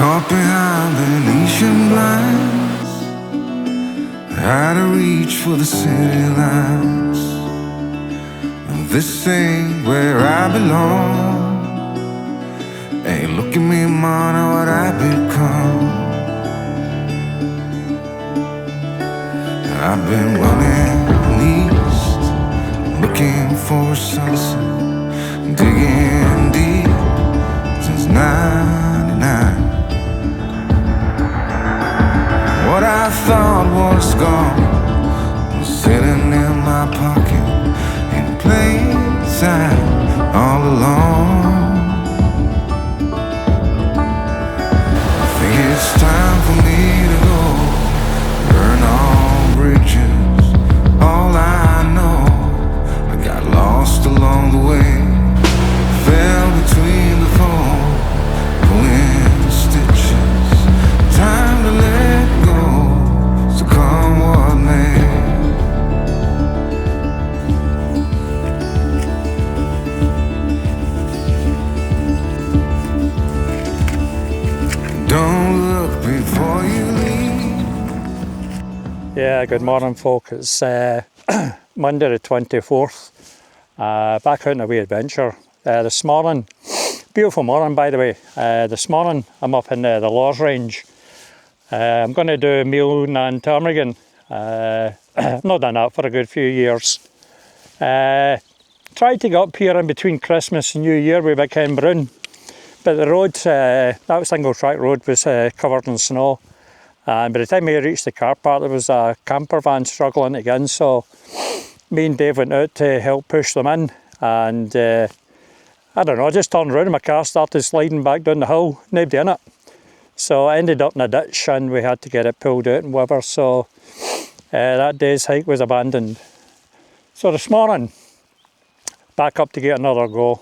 Caught behind Venetian blinds, out of reach for the city lights. This ain't where I belong. Hey, look at me, man, what I've become. I've been running east, looking for a sunset, digging deep since '99. What I thought was gone was sitting in my pocket in plain sight all along. I think it's time for me to go, burn all bridges. All I know, I got lost along the way, fell between the foam, pulling the stitches. Time to let go, so come what may. Don't look before you leave. Yeah, good morning folk. It's Monday the 24th. Back out on a wee adventure. This morning, beautiful morning by the way. This morning I'm up in the Lawes Range. I'm going to do Meall and Tarmachan. I've not done that for a good few years. Tried to get up here in between Christmas and New Year with Big Ken Brown, but the road, that single track road, was covered in snow. And by the time we reached the car park, there was a camper van struggling to get in, so me and Dave went out to help push them in. And I don't know, I just turned around and my car started sliding back down the hill, nobody in it. So I ended up in a ditch and we had to get it pulled out and whatever, so that day's hike was abandoned. So this morning, back up to get another go.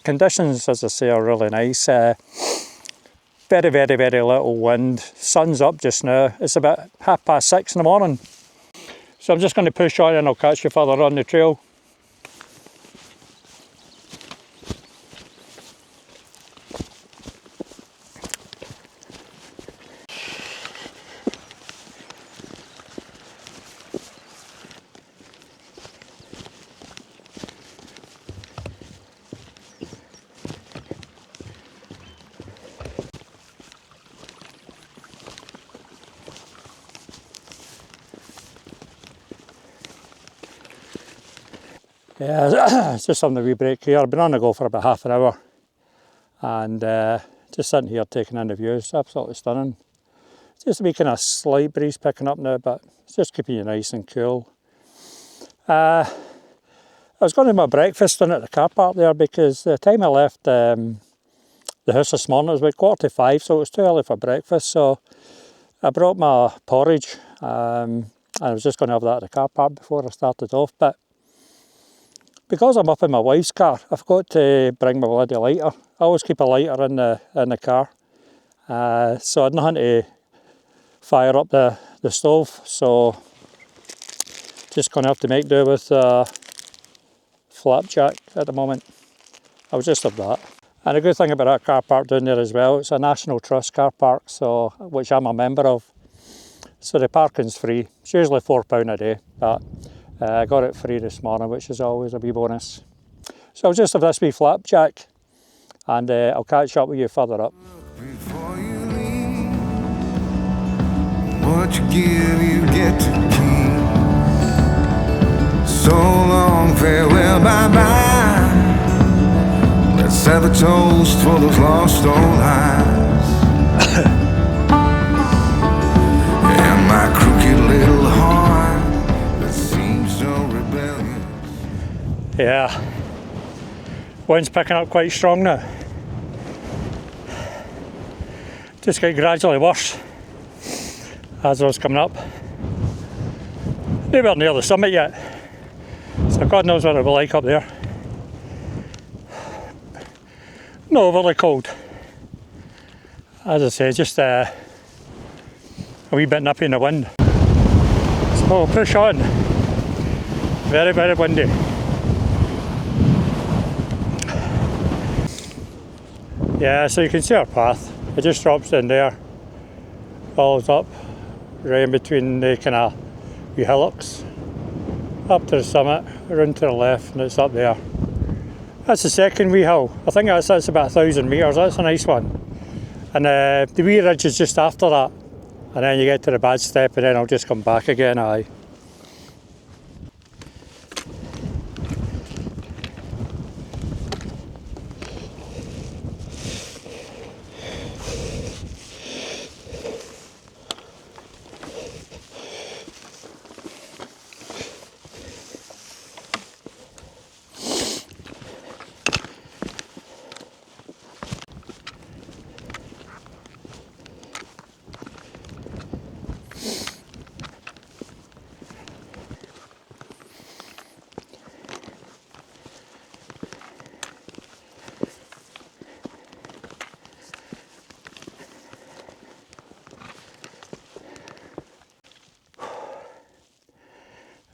Conditions, as I say, are really nice. Very, very, very little wind. Sun's up just now. It's about 6:30 in the morning. So I'm just going to push on and I'll catch you further on the trail. Yeah, it's just on the wee break here. I've been on the go for about half an hour and just sitting here taking in the views. Absolutely stunning. Just a wee kind of slight breeze picking up now, but it's just keeping you nice and cool. I was going to have my breakfast in at the car park there because the time I left the house this morning it was about 4:45, so it was too early for breakfast. So I brought my porridge and I was just going to have that at the car park before I started off. But because I'm up in my wife's car, I forgot to bring my bloody lighter. I always keep a lighter in the car. So I had nothing to fire up the stove, so just going to have to make do with flapjack at the moment. I'll just have that. And the good thing about that car park down there as well, it's a National Trust car park, so which I'm a member of. So the parking's free. It's usually £4 a day, but I got it free this morning, which is always a wee bonus. So I'll just have this wee flapjack and I'll catch up with you further up. Before you leave, what you give, you get to keep. So long, farewell, bye-bye. Let's have a toast for those lost old eyes. And my crooked little heart that seems so rebellious. Yeah, wind's picking up quite strong now. Just getting gradually worse as I was coming up. Nowhere near the summit yet, so God knows what it'll be like up there. Not overly cold. As I say, just a wee bit nippy in the wind. So we'll push on. Very, very windy. Yeah, so you can see our path. It just drops in there, follows up, right in between the kind of wee hillocks, up to the summit, around to the left, and it's up there. That's the second wee hill. I think that's about 1,000 metres. That's a nice one. And the wee ridge is just after that. And then you get to the bad step, and then I'll just come back again. Aye.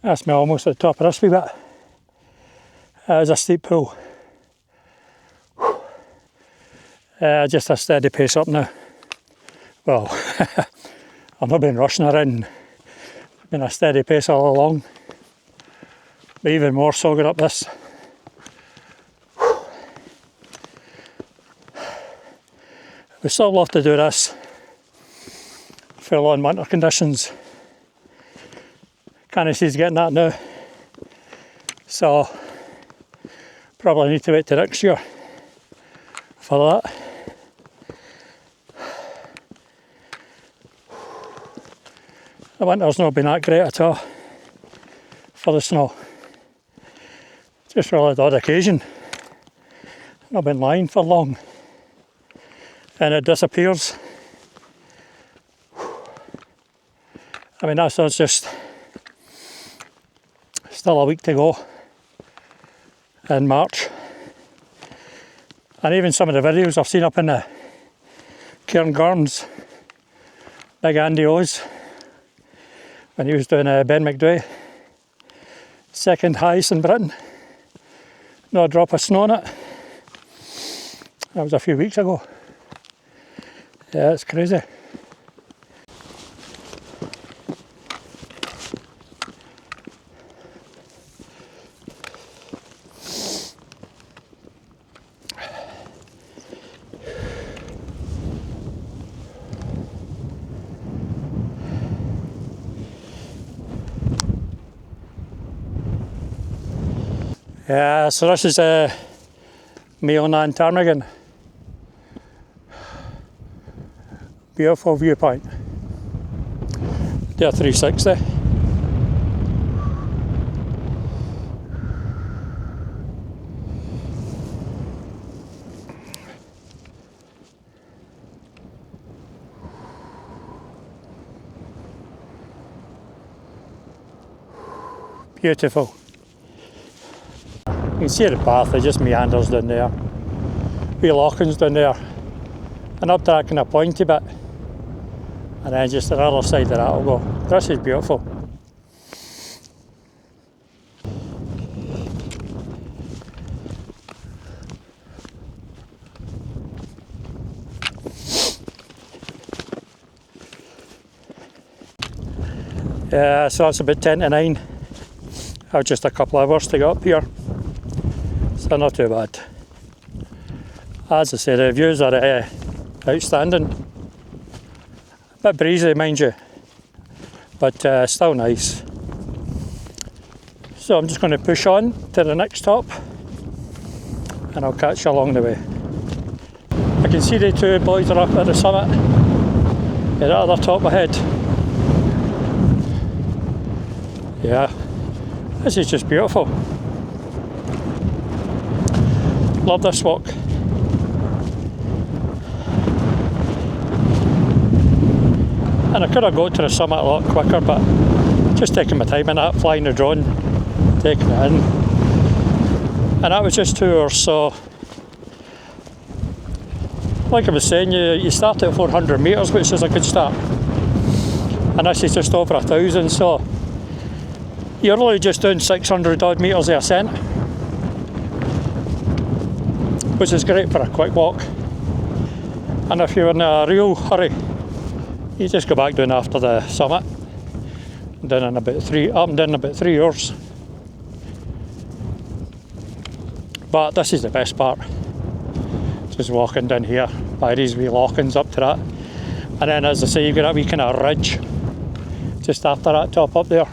That's me almost at the top of this wee bit. That is a steep pull. Just a steady pace up now. Well, I've not been rushing around. It's been a steady pace all along. But even more so going up this. We still love to do this full on winter conditions. Can't see getting that now. So probably need to wait till next year for that. The winter's not been that great at all for the snow. Just really the odd occasion. Not been lying for long. And it disappears. I mean, that's us just still a week to go in March. And even some of the videos I've seen up in the Cairngorms, Big Andy O's, when he was doing Ben McDway, second highest in Britain, not a drop of snow on it. That was a few weeks ago. Yeah, it's crazy. Yeah, so this is Meall and Tarmachan. Beautiful viewpoint. Air360. Beautiful. You can see the path, it just meanders down there. Wee lockings down there. And up to that kind of pointy bit. And then just the other side of that will go. This is beautiful. Yeah, so it's about 10 to 9. I have just a couple of hours to get up here. So not too bad. As I say, the views are outstanding. A bit breezy, mind you, but still nice. So I'm just going to push on to the next stop and I'll catch you along the way. I can see the two boys are up at the summit. At the other top ahead. Yeah, this is just beautiful. Love this walk. And I could have got to the summit a lot quicker, but just taking my time in that, flying the drone, taking it in. And that was just 2 hours, so like I was saying, you start at 400 metres, which is a good start. And this is just over 1,000, so you're really just doing 600 odd metres of ascent, which is great for a quick walk. And if you're in a real hurry, you just go back down after the summit, down in about 3 hours. But this is the best part, just walking down here by these wee lockings up to that. And then, as I say, you get a wee kind of ridge just after that top up there,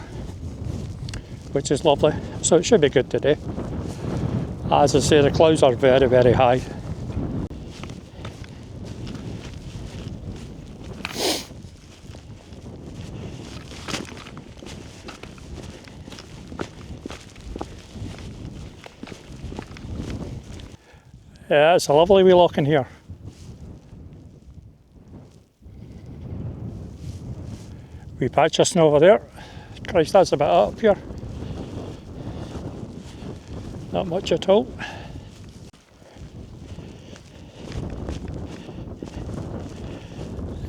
which is lovely. So it should be good today. As I say, the clouds are very, very high. Yeah, it's a lovely wee lock in here. Wee patch of snow over there. Christ, that's a bit up here. Not much at all.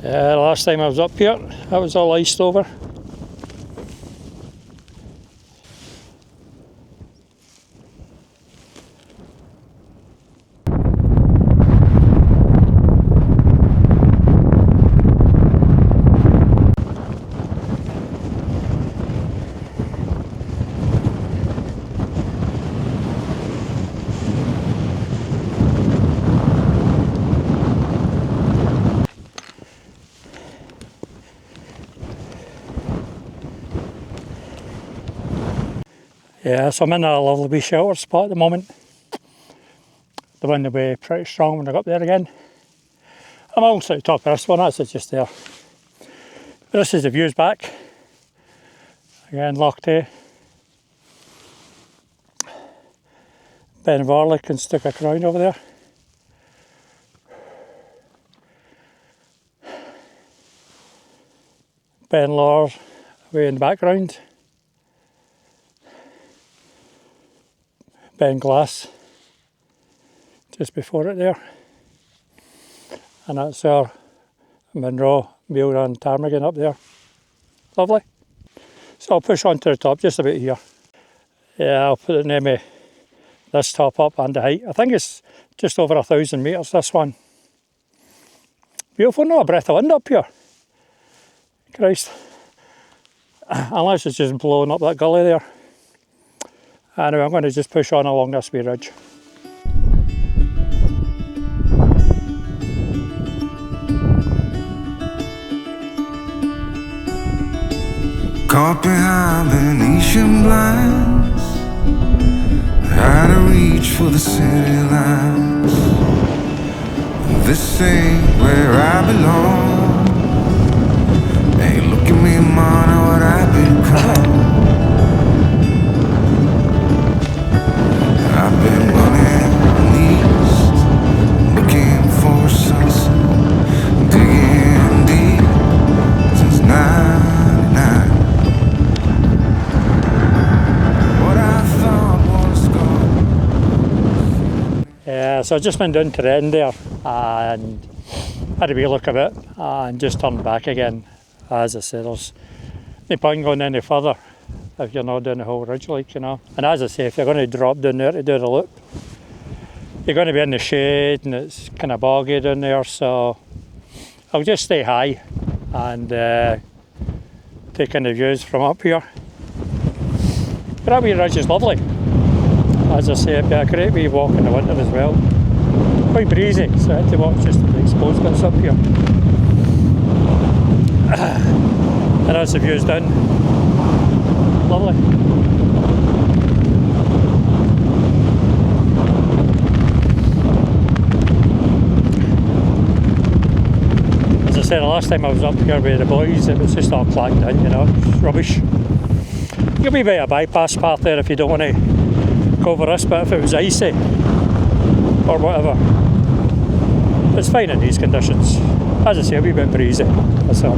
Yeah, the last time I was up here, that was all iced over. Yeah, so I'm in a lovely wee shelter spot at the moment. The wind will be pretty strong when I go up there again. I'm almost at the top of this one, that's just there. This is the views back. Again, Loch Tay. Ben Varley can stick a crown over there. Ben Lawr way in the background. Ben Glass just before it there. And that's our Monroe, Meall and Tarmachan up there. Lovely. So I'll push on to the top just about here. Yeah, I'll put the name of this top up and the height. I think it's just over 1,000 metres, this one. Beautiful, not a breath of wind up here. Christ. Unless it's just blowing up that gully there. Anyway, I'm going to just push on along this wee ridge. Caught behind Venetian blinds, out of reach for the city lines. This ain't where I belong. Hey, look at me, man, what I've become. I've been running east, looking for sunset, digging deep since '99. What I thought was gone. Yeah, so I've just been down to the end there and had a wee look at it and just turned back again. As I said, there's no point going any further if you're not down the whole ridge, like, you know. And as I say, if you're going to drop down there to do the loop, you're going to be in the shade and it's kind of boggy down there, so I'll just stay high and take in the views from up here. But that wee ridge is lovely. As I say, it'd be a great wee walk in the winter as well. Quite breezy, so I had to walk just to the exposed bits up here. And that's the views down. Lovely. As I said, the last time I was up here with the boys, it was just all clagged in, you know, it's rubbish. You'll be by a bypass path there if you don't want to go over this, but if it was icy or whatever, it's fine in these conditions. As I say, a wee bit breezy, that's all.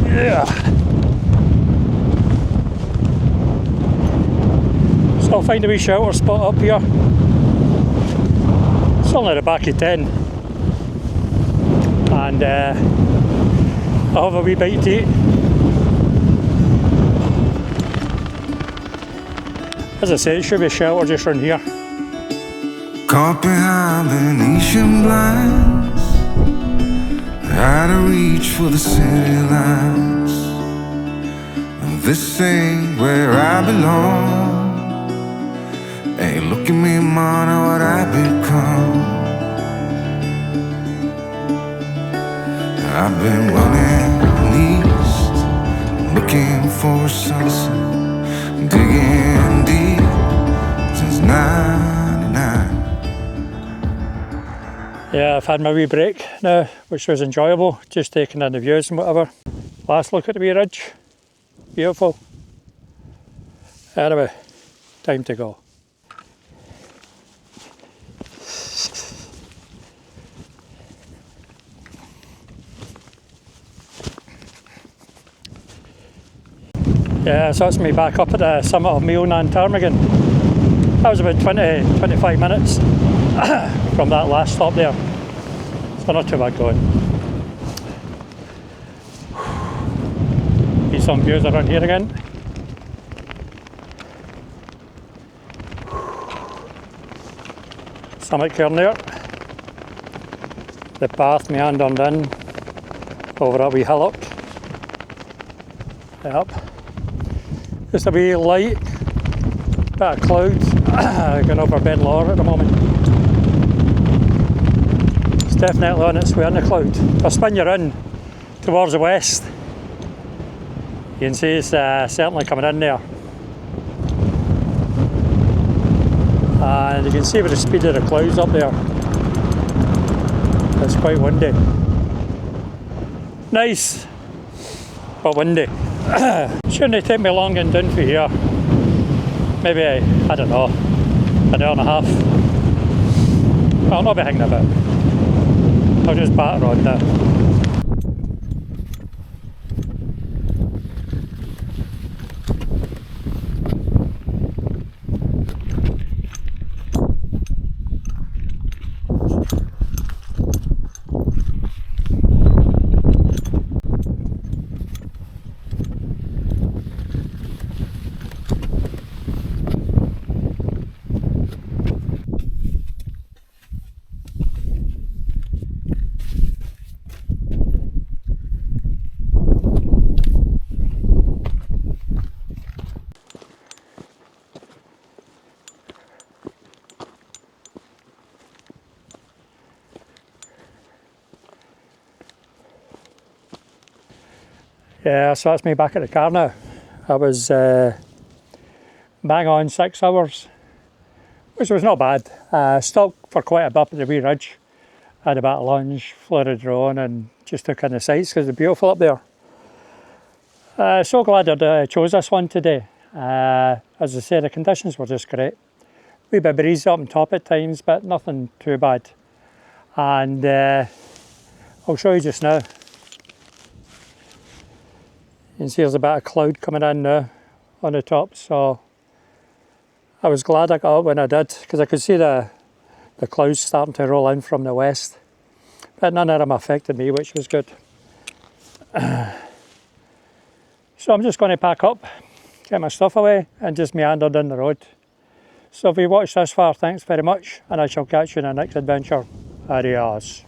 Yeah. So I'll find a wee shelter spot up here. It's only the back of 10. And I'll have a wee bite to eat. As I say, it should be shelter just around here. Caught behind Venetian blinds, out of reach for the city lights. This ain't where I belong. Hey, look at me, man, what I become. I've been running east, looking for a sunset, digging deep since '99. Yeah, I've had my wee break now, which was enjoyable, just taking in the views and whatever. Last look at the wee ridge, beautiful. Anyway, time to go. Yeah, so that's me back up at the summit of Meall and Tarmachan. That was about 20-25 minutes from that last stop there. So not too bad going. See some views around here again. Summit cairn there. The path meandered in over that wee hillock. Yep. Just a wee light, bit of clouds going over Ben Lawr at the moment. It's definitely on its way in the cloud. If I spin you in towards the west, you can see it's certainly coming in there. And you can see with the speed of the clouds up there, it's quite windy. Nice, but windy. Shouldn't take me long getting down for here. Maybe, I don't know, an hour and a half. I'll not be hanging about. I'll just batter on now. Yeah, so that's me back at the car now. I was bang on 6 hours, which was not bad. Stopped for quite a bit at the wee ridge. Had a bit of lunch, flew the drone and just took in the sights because it's beautiful up there. So glad I chose this one today. As I say, the conditions were just great. Wee bit breezy up on top at times, but nothing too bad. And I'll show you just now. You can see there's a bit of cloud coming in now on the top, so I was glad I got up when I did, because I could see the clouds starting to roll in from the west, but none of them affected me, which was good. So I'm just going to pack up, get my stuff away and just meander down the road. So if you watched this far, thanks very much, and I shall catch you in the next adventure. Adios.